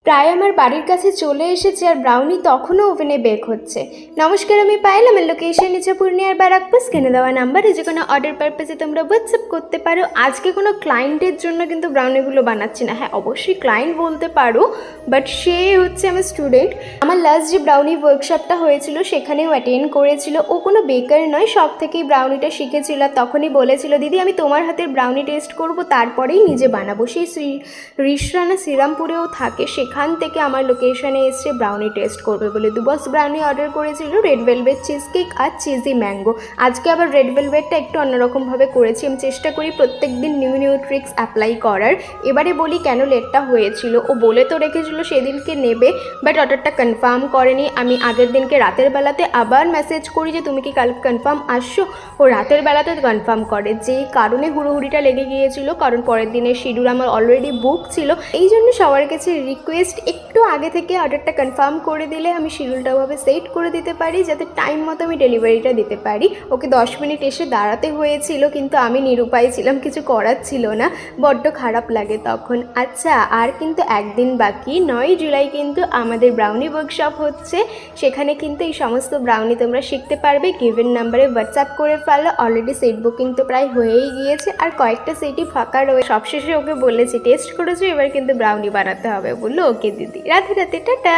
প্রায় আমার বাড়ির কাছে চলে এসেছে আর ব্রাউনি তখনও ওভেনে বেক হচ্ছে। নমস্কার, আমি পায়েল। আমার লোকেশন নিচে পূর্ণিয়ার বারাকপুর। স্ক্রিনে দেওয়া নাম্বারে যে কোনো অর্ডার পারপাসে তোমরা হোয়াটসঅ্যাপ করতে পারো। আজকে কোনো ক্লায়েন্টের জন্য কিন্তু ব্রাউনিগুলো বানাচ্ছি না। হ্যাঁ, অবশ্যই ক্লায়েন্ট বলতে পারো, বাট সে হচ্ছে আমার স্টুডেন্ট। আমার লাস্ট যে ব্রাউনি ওয়ার্কশপটা হয়েছিল সেখানেও অ্যাটেন্ড করেছিল। ও কোনো বেকার নয়, সব থেকেই ব্রাউনিটা শিখেছিল। তখনই বলেছিল, দিদি আমি তোমার হাতের ব্রাউনি টেস্ট করব, তারপরেই নিজে বানাবো। সেই রিসরানা শ্রীরামপুরেও থাকে, সেখান থেকে আমার লোকেশনে এসে ব্রাউনি টেস্ট করবে বলে 2 বক্স ব্রাউনি অর্ডার করেছিল, রেড ভেলভেট চিজ কেক আর চিজি ম্যাঙ্গো। আজকে আবার রেড ভেলভেটটা একটু অন্যরকমভাবে করেছি। আমি চেষ্টা করি প্রত্যেক দিন নিউ নিউ ট্রিক্স অ্যাপ্লাই করার। এবারে বলি কেন লেটটা হয়েছিল। ও বলে তো রেখেছিল সেদিনকে নেবে, বাট অর্ডারটা কনফার্ম করেনি। আমি আগের দিনকে রাতের বেলাতে আবার মেসেজ করি যে তুমি কি কাল কনফার্ম আসছো। ও রাতের বেলাতে কনফার্ম করে, যেই কারণে হুড়োহুড়িটা লেগে গিয়েছিল, কারণ পরের দিনের শিডিউল আমার অলরেডি বুক ছিল। এই জন্য সবার কাছে রিকোয়েস্ট, একটু আগে থেকে অর্ডারটা কনফার্ম করে দিলে আমি শিডিউলটা ওভাবে সেট করে দিতে পারি, যাতে টাইম মতো আমি ডেলিভারিটা দিতে পারি। ওকে 10 মিনিট এসে দাঁড়াতে হয়েছিল, কিন্তু আমি নিরুপায় ছিলাম, কিছু করার ছিল না। বড্ড খারাপ লাগে তখন। আচ্ছা, আর কিন্তু একদিন বাকি, 9 জুলাই কিন্তু আমাদের ব্রাউনি ওয়ার্কশপ হচ্ছে। সেখানে কিন্তু এই সমস্ত ব্রাউনি তোমরা শিখতে পারবে। গিভেন নাম্বারে হোয়াটসঅ্যাপ করে ফেলো। অলরেডি সিট বুকিং তো প্রায় হয়েই গিয়েছে, আর কয়েকটা সিটই ফাঁকা রয়েছে। সবশেষে ওকে বলেছি টেস্ট করেছো, এবার কিন্তু ব্রাউনি বানাতে হবে। বললো ওকে দিদি। রাতে রাতে টাটা।